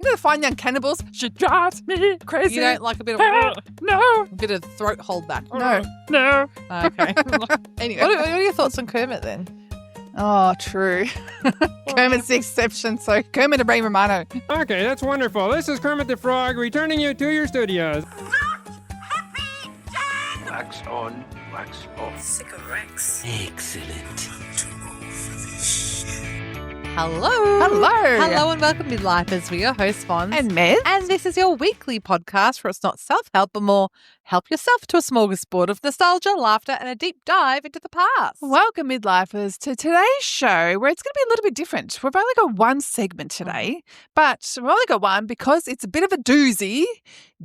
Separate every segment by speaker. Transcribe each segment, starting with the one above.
Speaker 1: You know, the fine young cannibals. She drives me crazy.
Speaker 2: You don't like a bit of
Speaker 1: No.
Speaker 2: a bit of throat hold back?
Speaker 1: No.
Speaker 2: Okay.
Speaker 1: Anyway.
Speaker 2: What are your thoughts on Kermit then?
Speaker 1: Oh, true. Kermit's the exception. So Kermit and Ray Romano.
Speaker 3: Okay, that's wonderful. This is Kermit the Frog returning you to your studios.
Speaker 4: Wax on, wax off.
Speaker 5: Cigarettes.
Speaker 4: Excellent.
Speaker 2: Hello.
Speaker 1: Hello.
Speaker 2: And welcome, Midlifers. We're your hosts, Fons.
Speaker 1: And Mez.
Speaker 2: And this is your weekly podcast where it's not self-help, but more help yourself to a smorgasbord of nostalgia, laughter, and a deep dive into the past.
Speaker 1: Welcome, Midlifers, to today's show where it's going to be a little bit different. We've only got one segment today, but we've only got one because it's a bit of a doozy.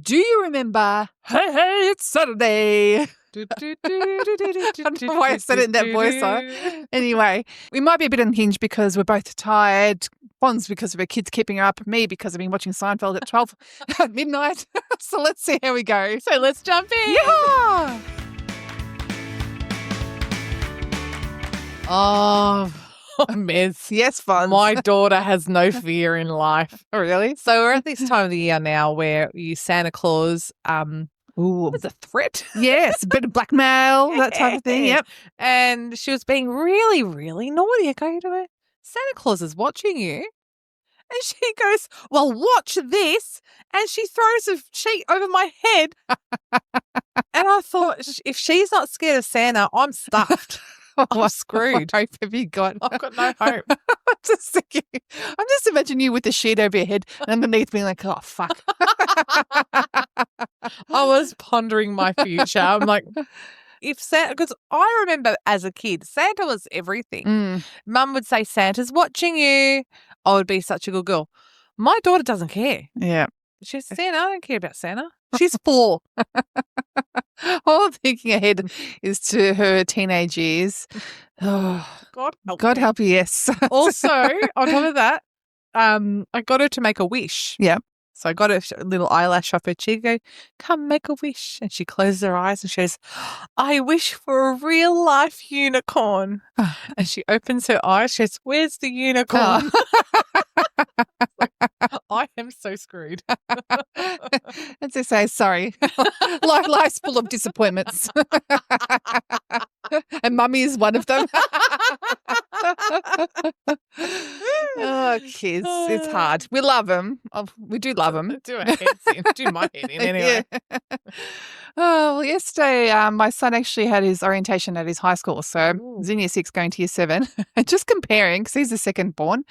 Speaker 1: Do you remember, hey, it's Saturday? I don't know why I said it in that voice. Anyway, we might be a bit unhinged because we're both tired. Fons because of her kids keeping her up. Me because I've been watching Seinfeld at 12 at midnight. So let's see how we go.
Speaker 2: So let's jump in.
Speaker 1: Yeah.
Speaker 2: Oh, Miss.
Speaker 1: Yes, Fons.
Speaker 2: My daughter has no fear in life.
Speaker 1: Oh, really?
Speaker 2: So we're at this time of the year now where Santa Claus
Speaker 1: Ooh.
Speaker 2: was a threat.
Speaker 1: Yes, a bit of blackmail, that type of thing. Yep.
Speaker 2: And she was being really, really naughty. I go to her, Santa Claus is watching you. And she goes, well, watch this. And she throws a sheet over my head. And I thought, if she's not scared of Santa, I'm stuffed. I'm screwed.
Speaker 1: What hope have you got?
Speaker 2: I've got no hope.
Speaker 1: I'm just imagining you with the sheet over your head and underneath being like, oh, fuck.
Speaker 2: I was pondering my future. I'm like, if Santa, because I remember as a kid, Santa was everything. Mum would say, Santa's watching you. I would be such a good girl. My daughter doesn't care.
Speaker 1: Yeah.
Speaker 2: She says, Santa, I don't care about Santa. She's 4.
Speaker 1: All I'm thinking ahead is to her teenage years. Oh, God help you, yes.
Speaker 2: Also, on top of that, I got her to make a wish.
Speaker 1: Yeah.
Speaker 2: So I got a little eyelash off her cheek. I go, come make a wish. And she closes her eyes and she goes, I wish for a real life unicorn. And she opens her eyes. She says, where's the unicorn? I am so screwed.
Speaker 1: As they say, sorry. Life's full of disappointments. And Mummy is one of them. Oh, kids. It's hard. We love them. We do love them.
Speaker 2: Do our heads in. Do my head in anyway.
Speaker 1: Yeah. Oh, well, yesterday my son actually had his orientation at his high school. So he's in year 6 going to year 7. And just comparing, because he's the second born.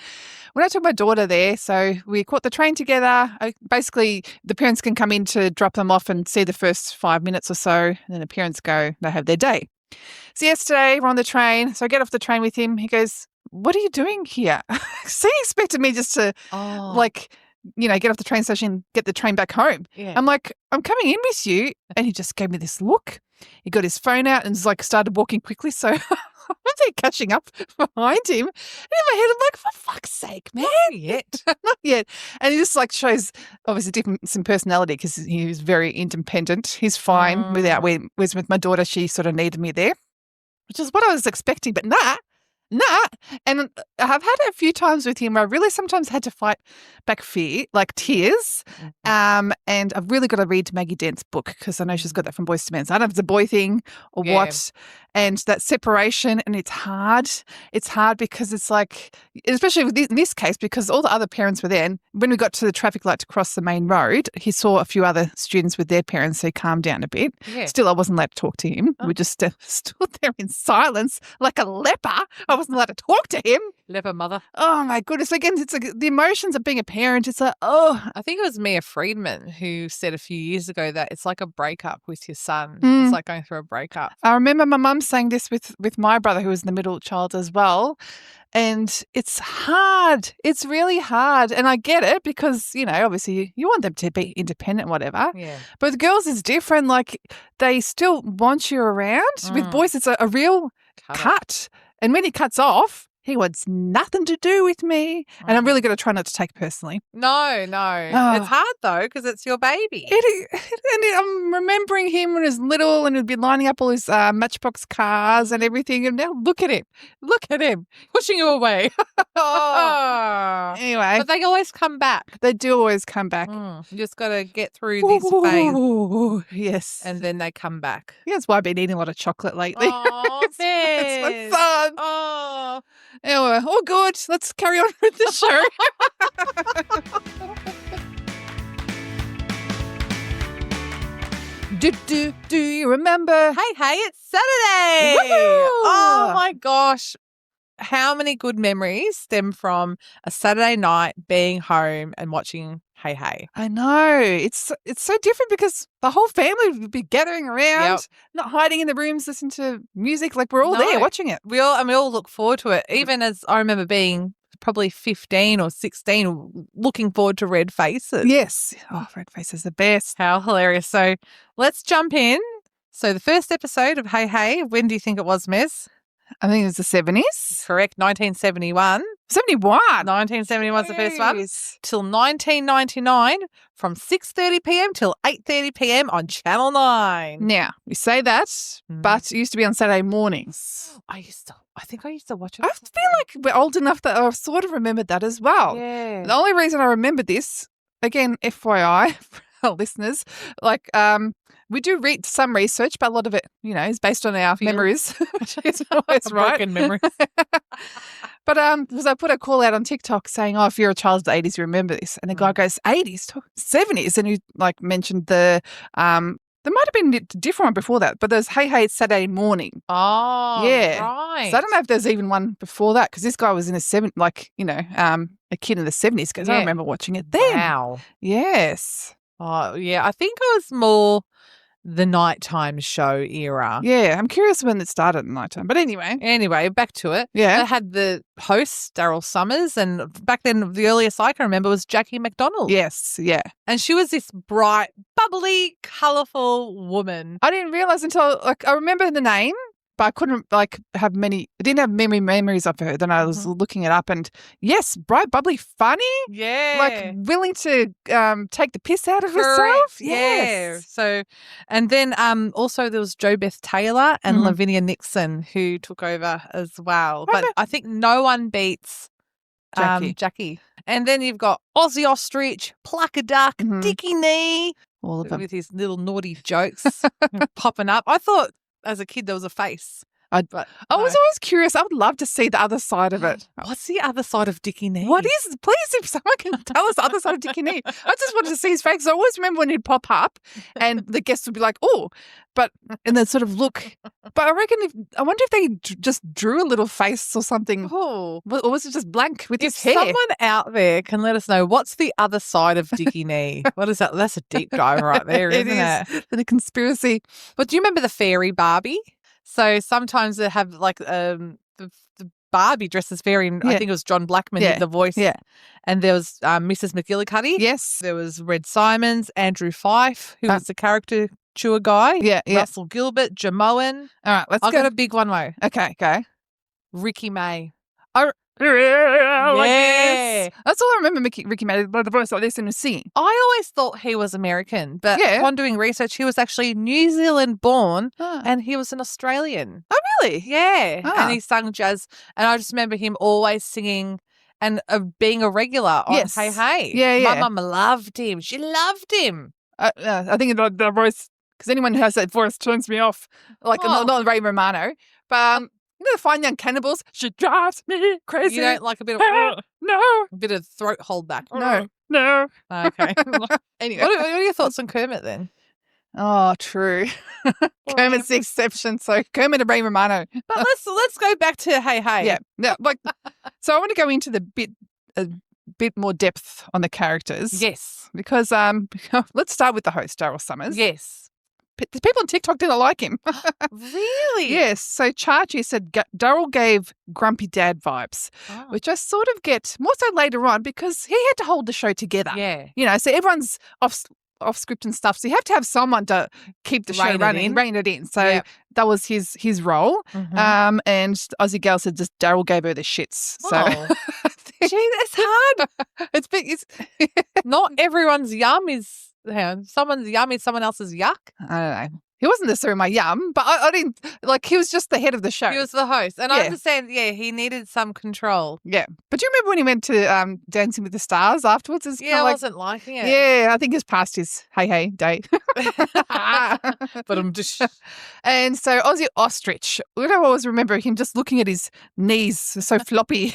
Speaker 1: When I took my daughter there, so we caught the train together. Basically, the parents can come in to drop them off and see the first 5 minutes or so. And then the parents go, they have their day. So yesterday, we're on the train. So I get off the train with him. He goes, what are you doing here? So he expected me just to, get off the train station and get the train back home.
Speaker 2: Yeah.
Speaker 1: I'm like, I'm coming in with you. And he just gave me this look. He got his phone out and started walking quickly. So I was there catching up behind him. And in my head, I'm like, for fuck's sake, man.
Speaker 2: Not yet.
Speaker 1: Not yet. And he just shows obviously difference in personality because he was very independent. He's fine without me. Whereas with my daughter, she sort of needed me there, which is what I was expecting. But nah. And I've had it a few times with him where I really sometimes had to fight back fear, like tears. And I've really got to read Maggie Dent's book because I know she's got that from Boys to Men. So I don't know if it's a boy thing or what. And that separation, and it's hard. It's hard because it's like, especially in this case, because all the other parents were there. And when we got to the traffic light to cross the main road, he saw a few other students with their parents, so he calmed down a bit. Yeah. Still, I wasn't allowed to talk to him. We just stood there in silence like a leper. I wasn't allowed to talk to him.
Speaker 2: Leper mother.
Speaker 1: Oh, my goodness. Again, it's like the emotions of being a parent. It's like, oh.
Speaker 2: I think it was Mia Friedman who said a few years ago that it's like a breakup with your son. It's like going through a breakup.
Speaker 1: I remember my mum saying this with my brother, who was the middle child as well. And it's hard. It's really hard. And I get it because, obviously you want them to be independent, whatever.
Speaker 2: Yeah.
Speaker 1: But with girls, it's different. Like, they still want you around. With boys, it's a real cut. And when he cuts off, He wants nothing to do with me. And I'm really going to try not to take it personally.
Speaker 2: No.
Speaker 1: Oh.
Speaker 2: It's hard though because it's your baby.
Speaker 1: I'm remembering him when he was little and he'd be lining up all his Matchbox cars and everything. And now look at him. Look at him.
Speaker 2: Pushing you away.
Speaker 1: Anyway,
Speaker 2: But they always come back.
Speaker 1: they do always come back.
Speaker 2: You just got to get through this phase
Speaker 1: Ooh, yes.
Speaker 2: and then they come back.
Speaker 1: Yeah, that's why I've been eating a lot of chocolate lately.
Speaker 2: Oh,
Speaker 1: It's my
Speaker 2: Bez.
Speaker 1: son.
Speaker 2: Oh.
Speaker 1: Anyway, all good. Let's carry on with the show. Do you remember?
Speaker 2: Hey, it's Saturday.
Speaker 1: Woohoo!
Speaker 2: Oh my gosh. How many good memories stem from a Saturday night being home and watching Hey.
Speaker 1: I know. It's so different because the whole family would be gathering around,
Speaker 2: Yep.
Speaker 1: not hiding in the rooms, listening to music. Like we're all
Speaker 2: No.
Speaker 1: there watching it.
Speaker 2: We all look forward to it. Even as I remember being probably 15 or 16 looking forward to Red Faces.
Speaker 1: Yes. Oh, Red Face is the best.
Speaker 2: How hilarious. So let's jump in. So the first episode of Hey, when do you think it was, Mez?
Speaker 1: I think it was the 70s.
Speaker 2: Correct, 1971.
Speaker 1: 71.
Speaker 2: 1971 was the first one.
Speaker 1: Jeez.
Speaker 2: Till 1999 from 6:30 p.m. till 8:30 p.m. on Channel 9.
Speaker 1: Now, we say that, but it used to be on Saturday mornings.
Speaker 2: I think I used to watch it.
Speaker 1: I feel like we're old enough that I sort of remembered that as well.
Speaker 2: Yeah.
Speaker 1: The only reason I remembered this, again, FYI, for our listeners, like we do read some research, but a lot of it, is based on our memories, which is always right.
Speaker 2: Broken memories.
Speaker 1: But because I put a call out on TikTok saying, if you're a child of the 80s, you remember this. And the guy goes, 80s, 70s. And he mentioned there might have been a different one before that, but there's Hey, it's Saturday morning.
Speaker 2: Oh,
Speaker 1: Yeah.
Speaker 2: right.
Speaker 1: So I don't know if there's even one before that because this guy was in his a kid in the 70s because I
Speaker 2: Yeah.
Speaker 1: remember watching it then.
Speaker 2: Wow.
Speaker 1: Yes.
Speaker 2: Oh, yeah. I think it was more the nighttime show era.
Speaker 1: Yeah. I'm curious when it started at nighttime. But
Speaker 2: Anyway, back to it.
Speaker 1: yeah.
Speaker 2: They had the host, Daryl Summers, and back then the earliest I can remember was Jackie McDonald.
Speaker 1: Yes. Yeah.
Speaker 2: And she was this bright, bubbly, colourful woman.
Speaker 1: I didn't realize until I remember the name, but I couldn't have many. I didn't have memories of her. Then I was looking it up, and yes, bright, bubbly, funny,
Speaker 2: Yeah.
Speaker 1: willing to take the piss out of
Speaker 2: Correct.
Speaker 1: herself.
Speaker 2: Yeah.
Speaker 1: Yes.
Speaker 2: So, and then also there was Jo Beth Taylor and
Speaker 1: Mhm.
Speaker 2: Lavinia Nixon who took over as well. But I think no one beats Jackie. And then you've got Aussie Ostrich, Plucka Duck,
Speaker 1: Mhm.
Speaker 2: Dickie Knee
Speaker 1: All of them.
Speaker 2: with his little naughty jokes popping up. I thought as a kid there was a face.
Speaker 1: I
Speaker 2: But
Speaker 1: was
Speaker 2: no.
Speaker 1: always curious. I would love to see the other side of it.
Speaker 2: What's the other side of Dickie Knee?
Speaker 1: What is? Please, if someone can tell us the other side of Dickie Knee. I just wanted to see his face. I always remember when he'd pop up and the guests would be like, "Oh," and then sort of look. But I reckon I wonder if they just drew a little face or something,
Speaker 2: Oh.
Speaker 1: or was it just blank with
Speaker 2: If
Speaker 1: his hair?
Speaker 2: someone out there can let us know what's the other side of Dickie Knee. What is that? That's a deep dive right there, isn't it?
Speaker 1: It's a conspiracy.
Speaker 2: But do you remember the fairy Barbie? So sometimes they have the Barbie dressed as fairy, and I
Speaker 1: Yeah.
Speaker 2: think it was John Blackman
Speaker 1: Yeah.
Speaker 2: did the voice.
Speaker 1: Yeah.
Speaker 2: And there was Mrs. McGillicuddy.
Speaker 1: Yes.
Speaker 2: There was Red Simons, Andrew Fife, who was the caricature guy.
Speaker 1: Yeah. Yeah.
Speaker 2: Russell Gilbert, Jamoan.
Speaker 1: All right. Let's
Speaker 2: I
Speaker 1: go.
Speaker 2: got a big one, though.
Speaker 1: Okay. Go.
Speaker 2: Ricky May.
Speaker 1: Yeah. That's all I remember. Ricky made the voice like this and was singing.
Speaker 2: I always thought he was American, but
Speaker 1: Yeah.
Speaker 2: upon doing research, he was actually New Zealand born
Speaker 1: Oh,
Speaker 2: and he was an Australian.
Speaker 1: really?
Speaker 2: Yeah.
Speaker 1: Ah.
Speaker 2: And he sung jazz. And I just remember him always singing and being a regular on
Speaker 1: Yes.
Speaker 2: Hey.
Speaker 1: Yeah, yeah.
Speaker 2: My mum loved him. She loved him.
Speaker 1: I think the voice, because anyone who has that voice turns me off. Like,
Speaker 2: Oh.
Speaker 1: not Ray Romano, but the Fine Young Cannibals, she drives me crazy.
Speaker 2: You don't like a bit of
Speaker 1: No,
Speaker 2: a bit of throat hold back.
Speaker 1: no.
Speaker 2: Okay.
Speaker 1: Anyway.
Speaker 2: What are your thoughts on Kermit then?
Speaker 1: Oh, true. Kermit's the exception. So Kermit and Ray Romano.
Speaker 2: But let's go back to Hey.
Speaker 1: Yeah. So I want to go into a bit more depth on the characters.
Speaker 2: Yes.
Speaker 1: Because let's start with the host, Daryl Summers.
Speaker 2: Yes.
Speaker 1: The people on TikTok didn't like him.
Speaker 2: Really?
Speaker 1: Yes. So Chachi said Daryl gave grumpy dad vibes,
Speaker 2: Oh.
Speaker 1: which I sort of get more so later on because he had to hold the show together.
Speaker 2: Yeah.
Speaker 1: So everyone's off off script and stuff. So you have to have someone to keep the show
Speaker 2: Rein it
Speaker 1: running,
Speaker 2: in.
Speaker 1: rein it in. So
Speaker 2: Yep.
Speaker 1: that was his role.
Speaker 2: Mhm.
Speaker 1: And Aussie Gal said just Daryl gave her the shits. So
Speaker 2: Oh. Gee, it's hard.
Speaker 1: it's big. It's,
Speaker 2: Not everyone's yum is someone's yum is someone else's yuck.
Speaker 1: I don't know. He wasn't necessarily my yum, but I didn't like. He was just the head of the show.
Speaker 2: He was the host, and I
Speaker 1: Yeah.
Speaker 2: understand. Yeah, he needed some control.
Speaker 1: Yeah, but do you remember when he went to Dancing with the Stars afterwards? It's
Speaker 2: Yeah,
Speaker 1: kinda
Speaker 2: I
Speaker 1: like,
Speaker 2: wasn't liking it.
Speaker 1: yeah, I think it's past his hey day.
Speaker 2: But I'm just
Speaker 1: And so Aussie Ostrich, I always remember him just looking at his knees, so floppy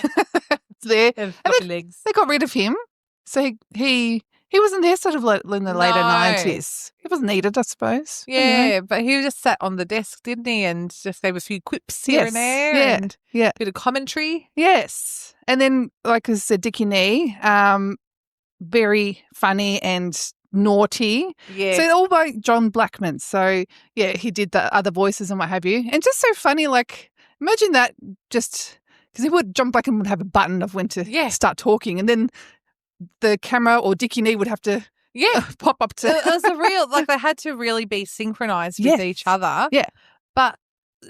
Speaker 1: there.
Speaker 2: floppy legs.
Speaker 1: They got rid of him, so he wasn't there sort of like in the later
Speaker 2: No.
Speaker 1: 90s. He wasn't needed, I suppose. I don't know.
Speaker 2: Yeah, but he just sat on the desk, didn't he? And just gave a few quips here
Speaker 1: Yes,
Speaker 2: and there,
Speaker 1: yeah,
Speaker 2: and
Speaker 1: yeah.
Speaker 2: a bit of commentary.
Speaker 1: Yes. And then, like I said, Dickie Knee, very funny and naughty.
Speaker 2: Yeah,
Speaker 1: So all by John Blackman. So, yeah, he did the other voices and what have you. And just so funny, like, imagine that just because John Blackman would have a button of when to
Speaker 2: Yeah.
Speaker 1: start talking, and then the camera or Dickie Knee would have to
Speaker 2: yeah.
Speaker 1: pop up to.
Speaker 2: It was a real like they had to really be synchronized with
Speaker 1: Yes.
Speaker 2: each other.
Speaker 1: Yeah.
Speaker 2: But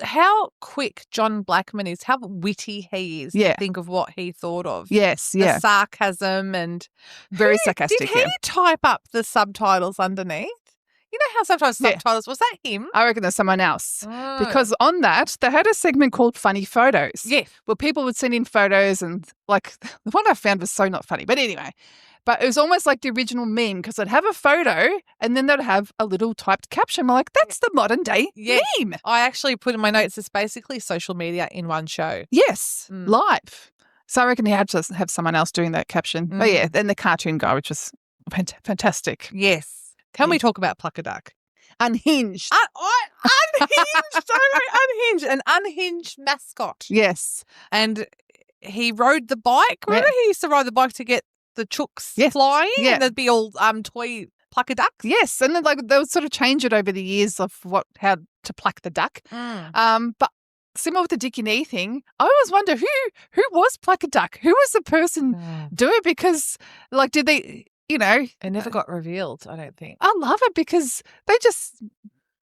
Speaker 2: how quick John Blackman is, how witty he is.
Speaker 1: Yeah.
Speaker 2: To think of what he thought of.
Speaker 1: Yes,
Speaker 2: The
Speaker 1: yeah.
Speaker 2: sarcasm and
Speaker 1: Very sarcastic.
Speaker 2: Did he
Speaker 1: Yeah.
Speaker 2: type up the subtitles underneath? You know how sometimes
Speaker 1: Yeah.
Speaker 2: subtitles, was that him?
Speaker 1: I reckon there's someone else.
Speaker 2: Oh.
Speaker 1: Because on that, they had a segment called Funny Photos.
Speaker 2: Yeah.
Speaker 1: Where people would send in photos and like the one I found was so not funny. But anyway, but it was almost like the original meme because they'd have a photo and then they'd have a little typed caption. I'm like, that's the modern day
Speaker 2: Yeah.
Speaker 1: meme.
Speaker 2: I actually put in my notes, it's basically social media in one show.
Speaker 1: Yes,
Speaker 2: Mm.
Speaker 1: live. So I reckon he had to have someone else doing that caption. But yeah,
Speaker 2: Mm.
Speaker 1: then the cartoon guy, which was fantastic.
Speaker 2: Yes. Can we talk about Plucka Duck?
Speaker 1: Unhinged.
Speaker 2: Unhinged. Unhinged. An unhinged mascot.
Speaker 1: Yes.
Speaker 2: And he rode the bike. Remember he used to ride the bike to get the chooks
Speaker 1: Yes.
Speaker 2: flying?
Speaker 1: Yeah.
Speaker 2: And there'd be all toy Plucka Ducks.
Speaker 1: Yes. And then like they would sort of change it over the years of how to pluck the duck. But similar with the Dickie Knee thing, I always wonder who was Plucka Duck? Who was the person doing it? Because like did they
Speaker 2: It never got revealed, I don't think.
Speaker 1: I love it because they just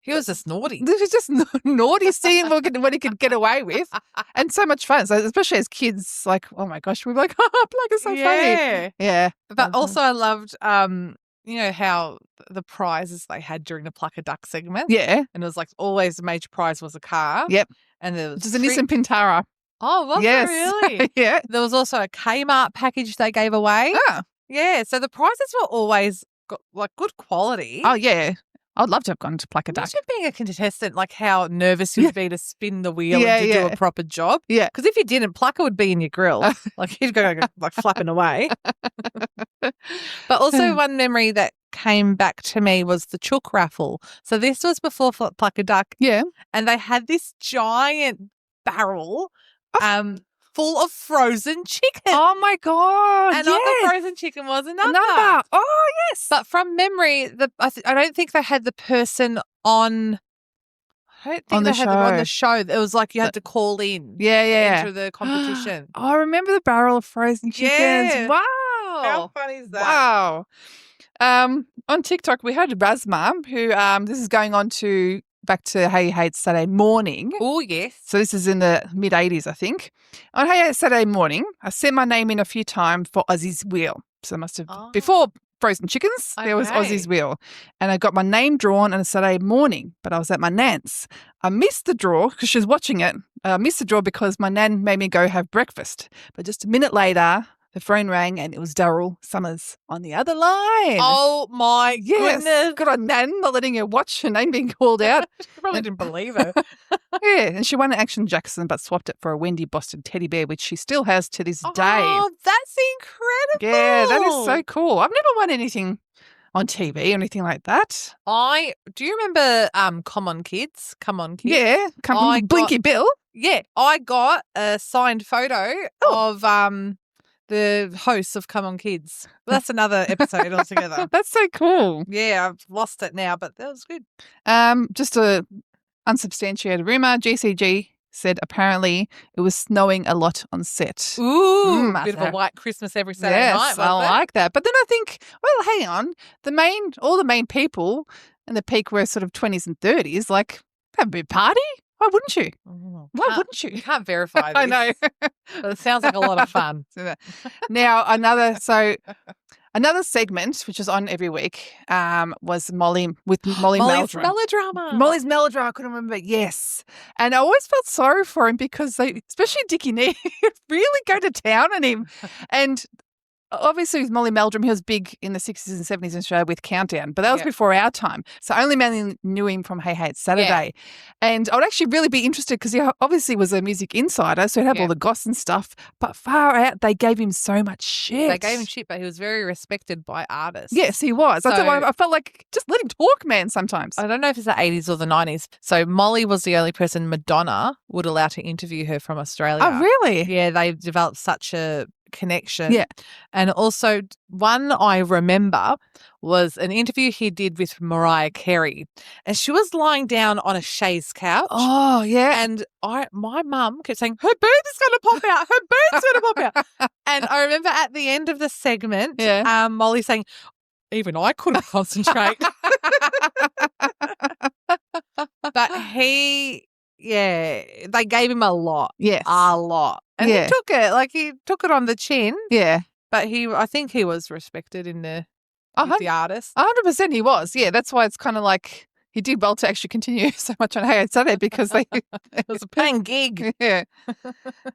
Speaker 2: He was just naughty.
Speaker 1: this was just naughty seeing what he could get away with and so much fun. So especially as kids, like, oh my gosh, we're like, oh, Plucka's so funny.
Speaker 2: Yeah.
Speaker 1: Yeah.
Speaker 2: But also I loved, how the prizes they had during the Plucka Duck segment.
Speaker 1: Yeah.
Speaker 2: And it was like always the major prize was a car.
Speaker 1: Yep.
Speaker 2: And there was
Speaker 1: Which is a Nissan Pintara.
Speaker 2: Oh, was
Speaker 1: yes.
Speaker 2: it really?
Speaker 1: Yeah.
Speaker 2: There was also a Kmart package they gave away.
Speaker 1: Oh.
Speaker 2: Yeah. So the prizes were always like good quality.
Speaker 1: Oh yeah. I'd love to have gone to Plucka Duck.
Speaker 2: Imagine being a contestant, like how nervous you'd be to spin the wheel
Speaker 1: Yeah,
Speaker 2: and to do
Speaker 1: yeah.
Speaker 2: a proper job.
Speaker 1: Yeah.
Speaker 2: Because if you didn't, Plucka would be in your grill. Like he'd go like flapping away. But also one memory that came back to me was the chook raffle. So this was before Plucka Duck.
Speaker 1: Yeah.
Speaker 2: And they had this giant barrel full of frozen chicken.
Speaker 1: Oh my God.
Speaker 2: and
Speaker 1: yes.
Speaker 2: on the frozen chicken was another.
Speaker 1: Another. Oh yes.
Speaker 2: But from memory, I don't think they had the person on. I don't think
Speaker 1: On the
Speaker 2: they had them on
Speaker 1: show.
Speaker 2: the show. It was like you had to call in.
Speaker 1: yeah,
Speaker 2: to
Speaker 1: yeah.
Speaker 2: enter the competition.
Speaker 1: Oh, I remember the barrel of frozen chickens.
Speaker 2: Yeah.
Speaker 1: Wow.
Speaker 2: How funny is that?
Speaker 1: Wow. On TikTok, we had Razma, who this is going on to back to Hey Hey It's Saturday Morning.
Speaker 2: Oh yes.
Speaker 1: So this is in the mid-'80s, I think. On Hey Hey It's Saturday Morning, I sent my name in a few times for Aussie's Wheel. So it must have, before frozen chickens, there was
Speaker 2: Okay.
Speaker 1: Aussie's Wheel. And I got my name drawn on a Saturday morning, but I was at my nan's. I missed the draw because she was watching it. I missed the draw because my nan made me go have breakfast. But just a minute later, the phone rang and it was Daryl Summers on the other line.
Speaker 2: Oh my
Speaker 1: yes.
Speaker 2: goodness.
Speaker 1: Good on Nan not letting her watch her name being called out.
Speaker 2: She probably didn't believe it.
Speaker 1: Yeah, and she won an Action Jackson but swapped it for a Wendy Boston teddy bear, which she still has to this day.
Speaker 2: Oh, that's incredible.
Speaker 1: Yeah, that is so cool. I've never won anything on TV or anything like that.
Speaker 2: Do you remember Come On Kids? Come On Kids?
Speaker 1: Yeah, come
Speaker 2: I
Speaker 1: from Blinky Bill.
Speaker 2: Yeah, I got a signed photo of the hosts of Come On Kids. But that's another episode altogether.
Speaker 1: That's so cool.
Speaker 2: Yeah, I've lost it now, but that was good.
Speaker 1: Just a unsubstantiated rumor, GCG said apparently it was snowing a lot on set.
Speaker 2: Ooh,
Speaker 1: I
Speaker 2: bit of a
Speaker 1: know.
Speaker 2: white Christmas every Saturday night.
Speaker 1: Yes, I
Speaker 2: wasn't it?
Speaker 1: like that. But then I think, well, hang on. All the main people in the peak were sort of 20s and 30s. Like, have a big party? Why wouldn't you?
Speaker 2: Oh,
Speaker 1: Why
Speaker 2: can't-
Speaker 1: wouldn't
Speaker 2: You
Speaker 1: you?
Speaker 2: can't verify this.
Speaker 1: I know.
Speaker 2: But it sounds like a lot of fun.
Speaker 1: Now, another segment, which is on every week, was Molly
Speaker 2: Molly's
Speaker 1: Meldrum.
Speaker 2: melodrama.
Speaker 1: Molly's melodrama. I couldn't remember. Yes. And I always felt sorry for him because especially Dickie Knee, really go to town on him. And obviously with Molly Meldrum, he was big in the 60s and 70s in Australia with Countdown, but that was before our time. So I only mainly knew him from Hey Hey It's Saturday. And I would actually really be interested because he obviously was a music insider, so he'd have all the goss and stuff. But far out, they gave him so much shit.
Speaker 2: They gave him shit, but he was very respected by artists.
Speaker 1: Yes, he was.
Speaker 2: So-
Speaker 1: I felt like just let him talk, man, sometimes.
Speaker 2: I don't know if it's the 80s or the 90s. So Molly was the only person Madonna would allow to interview her from Australia.
Speaker 1: Oh, really?
Speaker 2: Yeah, they developed such a connection.
Speaker 1: Yeah.
Speaker 2: And also one I remember was an interview he did with Mariah Carey. And she was lying down on a chaise couch.
Speaker 1: Oh, yeah.
Speaker 2: And my mum kept saying, her boob is going to pop out. Her boob's going to pop out. And I remember at the end of the segment, Molly saying, even I couldn't concentrate. But they gave him a lot.
Speaker 1: Yes.
Speaker 2: A lot. And
Speaker 1: Yeah.
Speaker 2: he took it on the chin,
Speaker 1: Yeah.
Speaker 2: but I think he was respected with the artist.
Speaker 1: 100% he was. Yeah, that's why it's kind of like he did well to actually continue so much on Hey It's Saturday because they
Speaker 2: It was a paying gig.
Speaker 1: Yeah.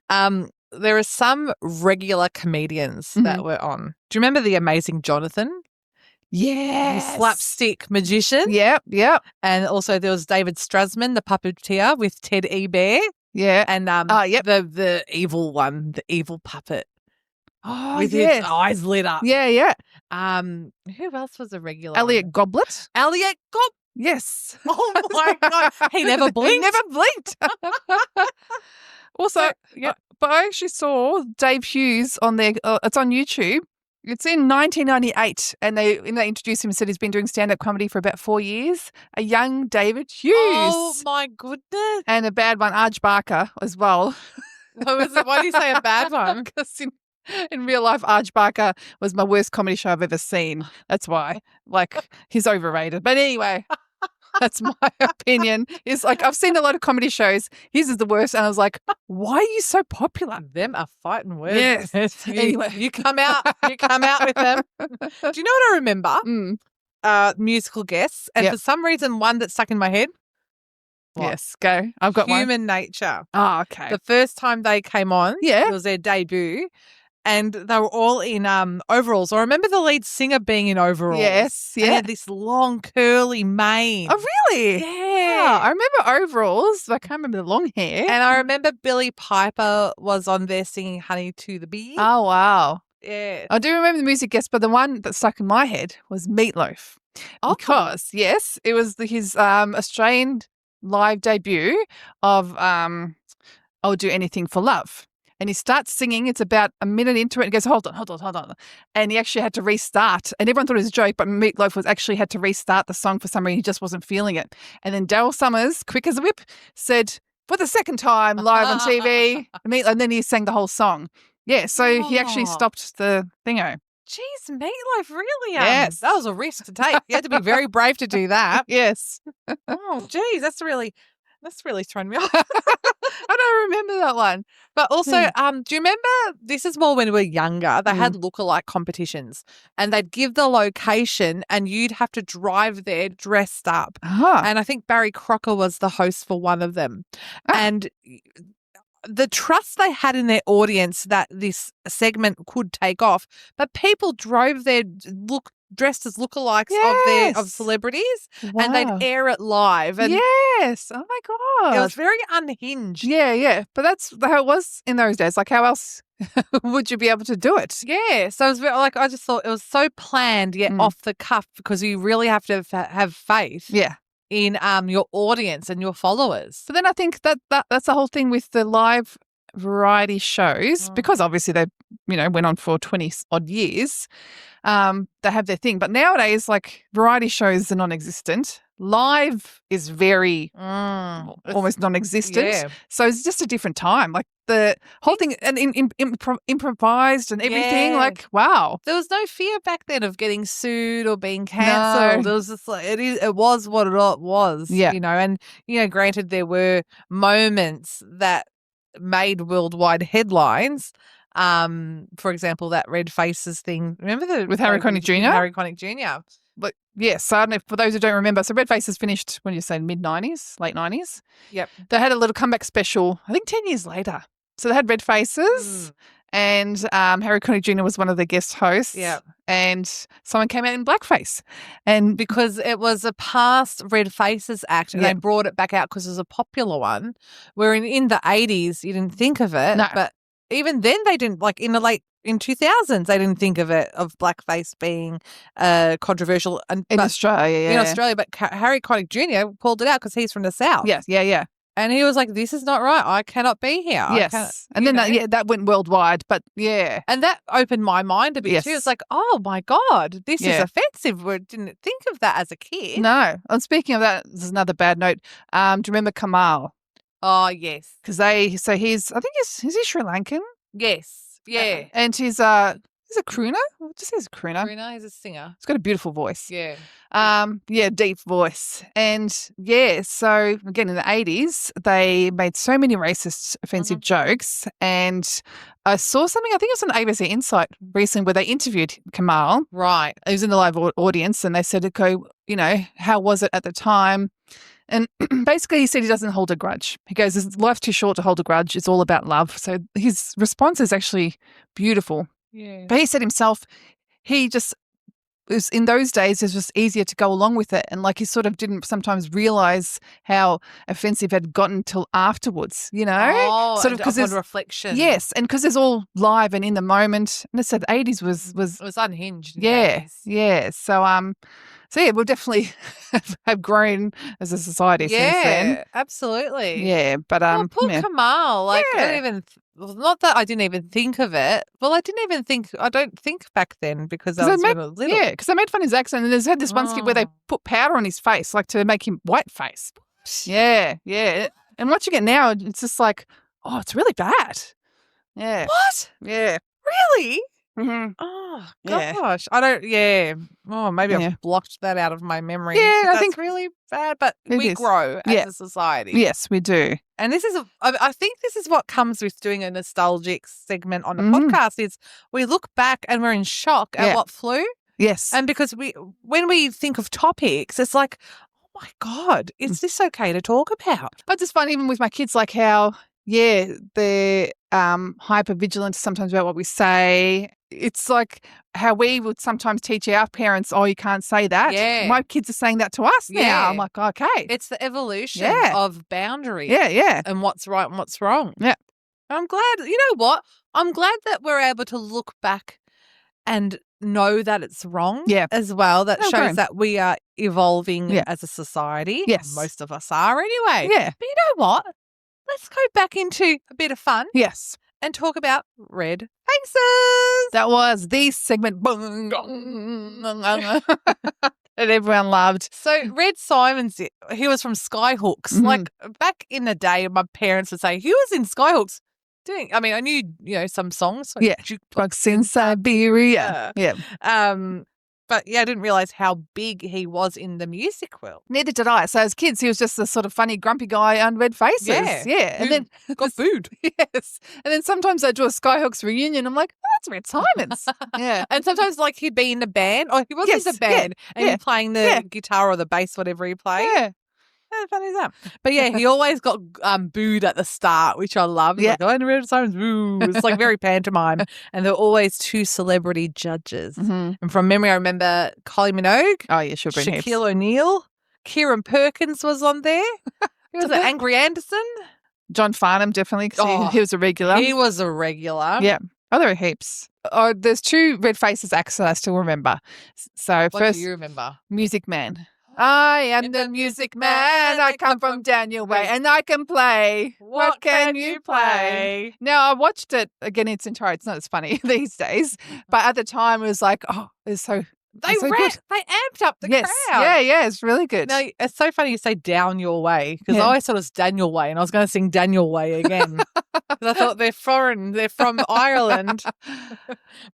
Speaker 2: There are some regular comedians that were on. Do you remember the amazing Jonathan?
Speaker 1: Yes.
Speaker 2: The slapstick magician.
Speaker 1: Yep.
Speaker 2: And also there was David Strasman, the puppeteer with Ted E. Bear.
Speaker 1: Yeah.
Speaker 2: And
Speaker 1: yep.
Speaker 2: the evil one, the evil puppet.
Speaker 1: Oh,
Speaker 2: with
Speaker 1: yes.
Speaker 2: his eyes lit up.
Speaker 1: Yeah.
Speaker 2: Who else was a regular?
Speaker 1: Elliot Goblet.
Speaker 2: Elliot Goblet.
Speaker 1: Yes.
Speaker 2: Oh my God. He never blinked.
Speaker 1: He never blinked. Also, but I actually saw Dave Hughes on there. It's on YouTube. It's in 1998, and they introduced him and said he's been doing stand-up comedy for about 4 years. A young David Hughes.
Speaker 2: Oh, my goodness.
Speaker 1: And a bad one, Arj Barker, as well.
Speaker 2: Why do you say a bad one?
Speaker 1: Because in real life, Arj Barker was my worst comedy show I've ever seen. That's why. Like, he's overrated. But anyway, that's my opinion. It's like, I've seen a lot of comedy shows. His is the worst. And I was like, why are you so popular?
Speaker 2: Them are fighting words.
Speaker 1: Yes. Anyway.
Speaker 2: You come out with them. Do you know what I remember? Musical guests. And for some reason, one that stuck in my head. What?
Speaker 1: Yes, go. I've got
Speaker 2: Human Nature.
Speaker 1: Oh, okay.
Speaker 2: The first time they came on,
Speaker 1: Yeah.
Speaker 2: it was their debut. And they were all in overalls. I remember the lead singer being in overalls.
Speaker 1: Yes,
Speaker 2: And he
Speaker 1: yeah.
Speaker 2: had this long, curly mane.
Speaker 1: Oh, really?
Speaker 2: Yeah.
Speaker 1: I remember overalls, but I can't remember the long hair.
Speaker 2: And I remember Billy Piper was on there singing Honey to the Bee.
Speaker 1: Oh, wow.
Speaker 2: Yeah.
Speaker 1: I do remember the music guest, but the one that stuck in my head was Meatloaf.
Speaker 2: Oh.
Speaker 1: Because, yes, it was his Australian live debut of I'll Do Anything for Love. And he starts singing. It's about a minute into it. And he goes, hold on. And he actually had to restart. And everyone thought it was a joke, but Meatloaf had to restart the song for some reason. He just wasn't feeling it. And then Daryl Summers, quick as a whip, said, for the second time, live on TV. And then he sang the whole song. Yeah, so he actually stopped the thingo.
Speaker 2: Jeez, Meatloaf, really?
Speaker 1: Yes.
Speaker 2: That was a risk to take. You had to be very brave to do that.
Speaker 1: Yes.
Speaker 2: Oh, geez, that's really thrown me off.
Speaker 1: I don't remember that one.
Speaker 2: But also, do you remember, this is more when we were younger, they had lookalike competitions and they'd give the location and you'd have to drive there dressed up. And I think Barry Crocker was the host for one of them. And the trust they had in their audience that this segment could take off, but people drove there dressed as lookalikes of celebrities, and they'd air it live. And
Speaker 1: yes. Oh my God.
Speaker 2: it was very unhinged.
Speaker 1: Yeah. But that's how it was in those days. Like, how else would you be able to do it?
Speaker 2: Yeah. So it was very, I just thought it was so planned yet off the cuff, because you really have to have faith.
Speaker 1: Yeah.
Speaker 2: In your audience and your followers.
Speaker 1: But then I think that's the whole thing with the live variety shows, because obviously they, went on for 20 odd years, they have their thing. But nowadays, like, variety shows are non-existent. Live is very almost non-existent.
Speaker 2: Yeah.
Speaker 1: So it's just a different time. Like the whole thing and improvised and everything.
Speaker 2: Yeah.
Speaker 1: Like, wow.
Speaker 2: There was no fear back then of getting sued or being cancelled.
Speaker 1: No.
Speaker 2: It was just like it was what it was.
Speaker 1: Yeah.
Speaker 2: And granted there were moments that made worldwide headlines. For example, that Red Faces thing. Remember
Speaker 1: With Harry Connick Jr.?
Speaker 2: Harry Connick Jr.
Speaker 1: But yes, I don't know, for those who don't remember, so Red Faces finished, when you say mid-90s, late 90s.
Speaker 2: Yep.
Speaker 1: They had a little comeback special, I think 10 years later. So they had Red Faces and Harry Connick Jr. was one of the guest hosts.
Speaker 2: Yeah.
Speaker 1: And someone came out in blackface. And
Speaker 2: because it was a past Red Faces act and
Speaker 1: Yeah.
Speaker 2: they brought it back out because it was a popular one, where in the 80s you didn't think of it.
Speaker 1: No.
Speaker 2: But even then they didn't, like in 2000s, they didn't think of blackface being controversial.
Speaker 1: in Australia,
Speaker 2: In Australia, but Harry Connick Jr. pulled it out because he's from the South.
Speaker 1: Yes, yeah.
Speaker 2: And he was like, this is not right. I cannot be here.
Speaker 1: Yes. And then that went worldwide, but yeah.
Speaker 2: And that opened my mind a bit
Speaker 1: Yes.
Speaker 2: too. It's like, oh my God, this is
Speaker 1: Yeah.
Speaker 2: offensive. We didn't think of that as a kid.
Speaker 1: No. And speaking of that, this is another bad note. Do you remember Kamal?
Speaker 2: Oh, yes.
Speaker 1: Because is he Sri Lankan?
Speaker 2: Yes. Yeah.
Speaker 1: And he's a crooner. Just says crooner.
Speaker 2: Karina is a singer.
Speaker 1: He's got a beautiful voice.
Speaker 2: Yeah.
Speaker 1: Deep voice. And so again in the 80s, they made so many racist, offensive jokes. And I saw something, I think it was on ABC Insight recently, where they interviewed Kamal.
Speaker 2: Right.
Speaker 1: He was in the live audience, and they said, okay, how was it at the time? And basically he said he doesn't hold a grudge. He goes, life's too short to hold a grudge. It's all about love. So his response is actually beautiful.
Speaker 2: Yeah.
Speaker 1: But he said himself, in those days, it was just easier to go along with it. And like he sort of didn't sometimes realise how offensive it had gotten till afterwards,
Speaker 2: Oh,
Speaker 1: sort of
Speaker 2: because
Speaker 1: because
Speaker 2: reflection.
Speaker 1: yes, and because it's all live and in the moment. And I said the 80s was
Speaker 2: It was unhinged. in
Speaker 1: yeah,
Speaker 2: days.
Speaker 1: yeah. So yeah, we'll definitely have grown as a society since then.
Speaker 2: Yeah, absolutely.
Speaker 1: Yeah, but
Speaker 2: Well, poor
Speaker 1: yeah.
Speaker 2: Kamal. Like, I
Speaker 1: Yeah.
Speaker 2: don't even. Well, not that I didn't even think of it. Well, I don't think back then because I
Speaker 1: 'Cause
Speaker 2: was
Speaker 1: they
Speaker 2: when I was little.
Speaker 1: Yeah, because they made fun of his accent, and there's had this one skit where they
Speaker 2: Oh.
Speaker 1: put powder on his face, like to make him white face. Yeah. And watching it now, it's just like, oh, it's really bad. Yeah,
Speaker 2: What?
Speaker 1: yeah.
Speaker 2: Really?
Speaker 1: Mm-hmm.
Speaker 2: Oh
Speaker 1: Yeah.
Speaker 2: gosh, I don't. Yeah. Oh, maybe
Speaker 1: Yeah.
Speaker 2: I've blocked that out of my memory.
Speaker 1: Yeah, I
Speaker 2: That's
Speaker 1: think
Speaker 2: really bad. But
Speaker 1: it
Speaker 2: we
Speaker 1: is.
Speaker 2: grow
Speaker 1: Yeah.
Speaker 2: as a society.
Speaker 1: Yes, we do.
Speaker 2: And this is, I think this is what comes with doing a nostalgic segment on a
Speaker 1: Mhm.
Speaker 2: podcast is we look back and we're in shock at
Speaker 1: Yeah.
Speaker 2: what flew.
Speaker 1: Yes.
Speaker 2: And because when we think of topics, it's like, oh my God, is this okay to talk about?
Speaker 1: I just find even with my kids, like how, they're hyper vigilant sometimes about what we say. It's like how we would sometimes teach our parents, oh, you can't say that.
Speaker 2: Yeah.
Speaker 1: My kids are saying that to us now.
Speaker 2: Yeah.
Speaker 1: I'm like, okay.
Speaker 2: It's the evolution
Speaker 1: Yeah.
Speaker 2: of boundaries
Speaker 1: Yeah.
Speaker 2: and what's right and what's wrong.
Speaker 1: Yeah.
Speaker 2: I'm glad, you know what? I'm glad that we're able to look back and know that it's wrong
Speaker 1: Yeah.
Speaker 2: as well. That
Speaker 1: Oh,
Speaker 2: shows
Speaker 1: great.
Speaker 2: that we are evolving
Speaker 1: Yeah.
Speaker 2: as a society.
Speaker 1: Yes.
Speaker 2: Most of us are anyway.
Speaker 1: Yeah.
Speaker 2: But you know what? Let's go back into a bit of fun
Speaker 1: Yes.
Speaker 2: and talk about red faces.
Speaker 1: That was the segment that everyone loved.
Speaker 2: So Red Simons, he was from Skyhooks.
Speaker 1: Mhm.
Speaker 2: Like back in the day, my parents would say, he was in Skyhooks doing, I mean, I knew, some songs. Like
Speaker 1: Yeah. Bugs in Siberia. Yeah.
Speaker 2: But yeah, I didn't realize how big he was in the music world.
Speaker 1: Neither did I. So as kids, he was just a sort of funny, grumpy guy on Red Faces.
Speaker 2: Yeah.
Speaker 1: Yeah. And then
Speaker 2: Got food.
Speaker 1: yes. And then sometimes I do a Skyhooks reunion. I'm like, oh, that's Red Simons. Yeah.
Speaker 2: And sometimes like he'd be in the band, or he was
Speaker 1: Yes,
Speaker 2: in the band and
Speaker 1: yeah,
Speaker 2: he's playing the
Speaker 1: yeah.
Speaker 2: guitar or the bass, whatever he played.
Speaker 1: Yeah.
Speaker 2: How funny is that? But yeah, he always got booed at the start, which I love.
Speaker 1: Yeah.
Speaker 2: Like, oh, Red Simons, boo. It's like very pantomime. And there were always two celebrity judges.
Speaker 1: Mhm.
Speaker 2: And from memory, I remember Kylie Minogue,
Speaker 1: Oh, yeah, she'll bring heaps.
Speaker 2: Shaquille O'Neal, Kieran Perkins was on there. Who was it? Angry Anderson.
Speaker 1: John Farnham, definitely, because he was a regular.
Speaker 2: He was a regular.
Speaker 1: Yeah. Oh, there are heaps. There's two Red Faces acts that I still remember. So
Speaker 2: What
Speaker 1: first,
Speaker 2: do you remember?
Speaker 1: Music Man. I am the music man. I come from Daniel Way, and I can play. What can you play? Now, I watched it again in its entirety. It's not as funny these days, but at the time it was like, oh, it's so
Speaker 2: They
Speaker 1: so
Speaker 2: ran,
Speaker 1: good.
Speaker 2: they amped up the
Speaker 1: Yes,
Speaker 2: crowd.
Speaker 1: yeah, it's really good.
Speaker 2: Now, it's so funny you say Down Your Way because
Speaker 1: Yeah.
Speaker 2: I always thought it was Daniel Way and I was going to sing Daniel Way again because I thought they're foreign. They're from Ireland.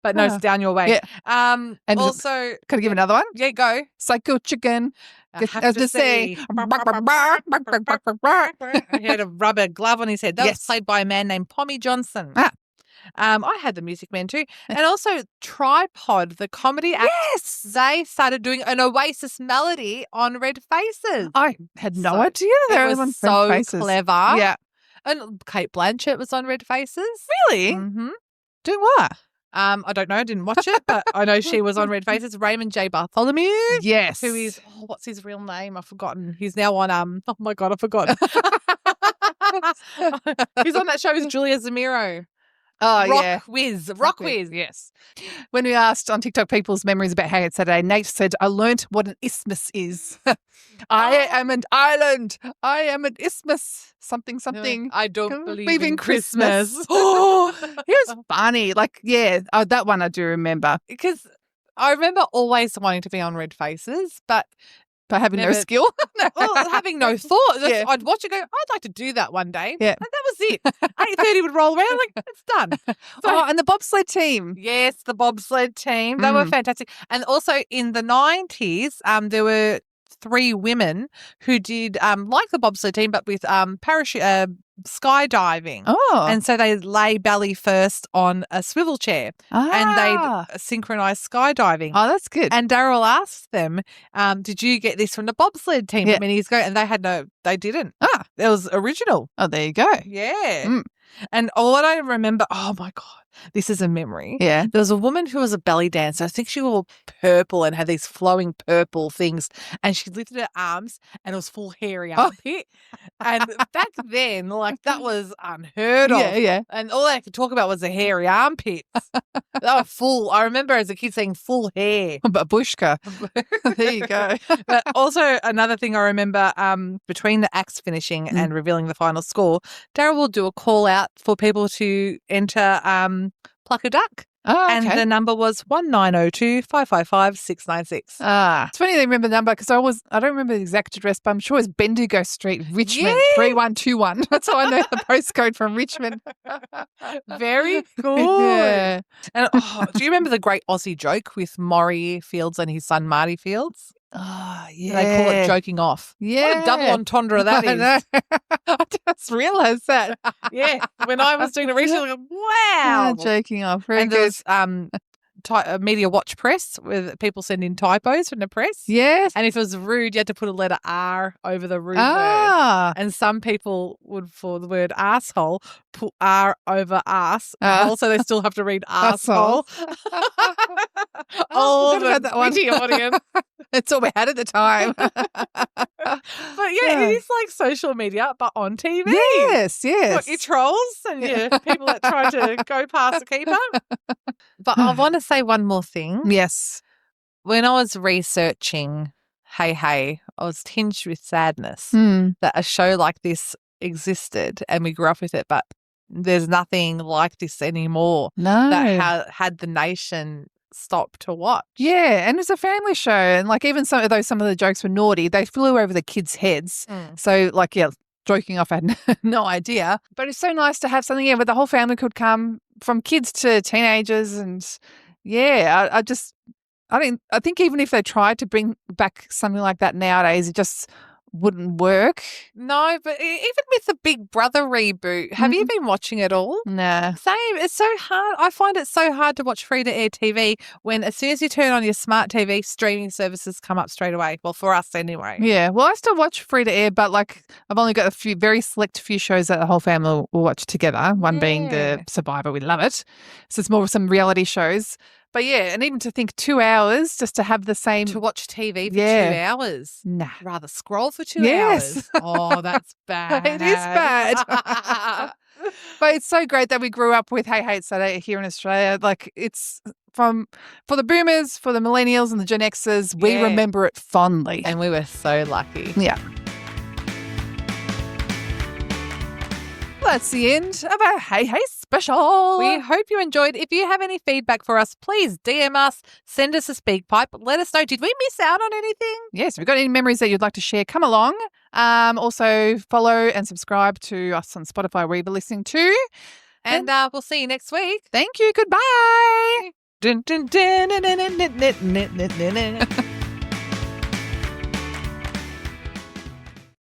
Speaker 2: But no, it's Down Your Way.
Speaker 1: Yeah.
Speaker 2: And
Speaker 1: And
Speaker 2: also,
Speaker 1: Can I give another one?
Speaker 2: yeah, go.
Speaker 1: Psycho Chicken.
Speaker 2: I have to say. He had a rubber glove on his head. That was
Speaker 1: Yes.
Speaker 2: played by a man named Pommy Johnson.
Speaker 1: Ah.
Speaker 2: I had the Music Man too. And also Tripod, the comedy act.
Speaker 1: Yes.
Speaker 2: They started doing an Oasis melody on Red Faces.
Speaker 1: I had no
Speaker 2: So-
Speaker 1: idea there
Speaker 2: It
Speaker 1: was
Speaker 2: was so
Speaker 1: faces.
Speaker 2: clever.
Speaker 1: Yeah.
Speaker 2: And Kate Blanchett was on Red Faces.
Speaker 1: Really?
Speaker 2: Mm-hmm.
Speaker 1: Do what?
Speaker 2: I don't know. I didn't watch it, but I know she was on Red Faces. Raymond J. Bartholomew.
Speaker 1: Yes.
Speaker 2: Who is, what's his real name? I've forgotten. He's now on, oh my God, I've forgotten. He's on that show with Julia Zamiro.
Speaker 1: Oh, yeah.
Speaker 2: Rock Whiz.
Speaker 1: Yes. When we asked on TikTok people's memories about Hey It's Saturday, Nate said, I learnt what an isthmus is. I am an island. I am an isthmus. Something.
Speaker 2: I don't
Speaker 1: Believe
Speaker 2: believe in Christmas.
Speaker 1: Oh, he was funny. Like, yeah, that one I do remember.
Speaker 2: Because I remember always wanting to be on Red Faces, but
Speaker 1: having no
Speaker 2: Never-
Speaker 1: skill.
Speaker 2: having no thought. Just,
Speaker 1: Yeah.
Speaker 2: I'd watch it go, I'd like to do that one day.
Speaker 1: Yeah.
Speaker 2: And that was it. 8:30 would roll around, like, it's done.
Speaker 1: Oh, and the bobsled team.
Speaker 2: Yes, the bobsled team. They were fantastic. And also in the 90s, there were 3 women who did like the bobsled team, but with parachute skydiving.
Speaker 1: Oh.
Speaker 2: And so they lay belly first on a swivel chair and they'd synchronize skydiving.
Speaker 1: Oh, that's good.
Speaker 2: And Daryl asked them, did you get this from the bobsled team
Speaker 1: Yeah.
Speaker 2: many years ago? And they didn't. It was original.
Speaker 1: Oh, there you go.
Speaker 2: Yeah.
Speaker 1: Mm.
Speaker 2: And what I remember, oh my God, this is a memory.
Speaker 1: Yeah.
Speaker 2: There was a woman who was a belly dancer. I think she wore purple and had these flowing purple things. And she lifted her arms and it was full hairy armpit. And back then, like, that was unheard of.
Speaker 1: Yeah, yeah.
Speaker 2: And all I could talk about was the hairy armpits. They were full. I remember as a kid saying full hair.
Speaker 1: But Bushka. There you go.
Speaker 2: But also another thing I remember between the acts finishing and revealing the final score, Daryl will do a call out for people to enter Plucka Duck.
Speaker 1: Oh, okay.
Speaker 2: And the number was 1902 555 696.
Speaker 1: It's funny they remember the number because I don't remember the exact address, but I'm sure it's Bendigo Street, Richmond,
Speaker 2: Yeah.
Speaker 1: 3121. That's how I know the postcode from Richmond.
Speaker 2: Very good.
Speaker 1: Yeah.
Speaker 2: And do you remember the great Aussie joke with Maury Fields and his son Marty Fields?
Speaker 1: Oh, yeah.
Speaker 2: They call it joking off.
Speaker 1: Yeah.
Speaker 2: What a double entendre that
Speaker 1: I
Speaker 2: is.
Speaker 1: know. I just realised that.
Speaker 2: Yeah. When I was doing the research, I was like, wow.
Speaker 1: Joking off. Very
Speaker 2: And
Speaker 1: good.
Speaker 2: there was media watch press with people sending typos from the press.
Speaker 1: Yes.
Speaker 2: And if it was rude, you had to put a letter R over the rude word.
Speaker 1: Ah.
Speaker 2: And some people would, for the word asshole, put R over ass.
Speaker 1: Ah.
Speaker 2: Also, they still have to read asshole.
Speaker 1: Oh,
Speaker 2: Oh,
Speaker 1: forgot about that one.
Speaker 2: witty audience.
Speaker 1: That's all we had at the time.
Speaker 2: But yeah, it is like social media, but on TV.
Speaker 1: Yes, yes.
Speaker 2: Got your trolls and your people that try to go past the keeper. But I want to say one more thing.
Speaker 1: Yes.
Speaker 2: When I was researching Hey, I was tinged with sadness
Speaker 1: Mm.
Speaker 2: that a show like this existed and we grew up with it, but there's nothing like this anymore
Speaker 1: No.
Speaker 2: that had the nation stop to watch.
Speaker 1: Yeah, and it's a family show, and like even some of the jokes were naughty, they flew over the kids' heads. So like, yeah, joking off, I had no idea. But it's so nice to have something where the whole family could come, from kids to teenagers, and yeah, I think even if they tried to bring back something like that nowadays, it just wouldn't work.
Speaker 2: No, but even with the Big Brother reboot, have you been watching it all?
Speaker 1: Nah.
Speaker 2: Same. It's so hard. I find it so hard to watch free-to-air TV when as soon as you turn on your smart TV, streaming services come up straight away. Well, for us anyway.
Speaker 1: Yeah, well, I still watch free to air, but like I've only got a very select few shows that the whole family will watch together. One being
Speaker 2: Yeah.
Speaker 1: the Survivor, we love it. So it's more of some reality shows. But yeah, and even to think 2 hours just to have the same.
Speaker 2: To watch TV for
Speaker 1: Yeah.
Speaker 2: 2 hours.
Speaker 1: Nah.
Speaker 2: Rather scroll for 2
Speaker 1: Yes.
Speaker 2: hours. Oh, that's bad.
Speaker 1: It is bad. But it's so great that we grew up with Hey It's Saturday here in Australia. Like it's for the boomers, for the millennials and the Gen Xers, we
Speaker 2: Yeah.
Speaker 1: remember it fondly.
Speaker 2: And we were so lucky.
Speaker 1: Yeah. That's the end of our Hey Hey special.
Speaker 2: We hope you enjoyed. If you have any feedback for us, please DM us, send us a speak pipe. Let us know, did we miss out on anything?
Speaker 1: Yes, if you've got any memories that you'd like to share, come along. Also, follow and subscribe to us on Spotify, where you're listening to.
Speaker 2: And we'll see you next week.
Speaker 1: Thank you. Goodbye.
Speaker 2: Dun, dun, dun, dun, dun, dun, dun, dun, dun, dun.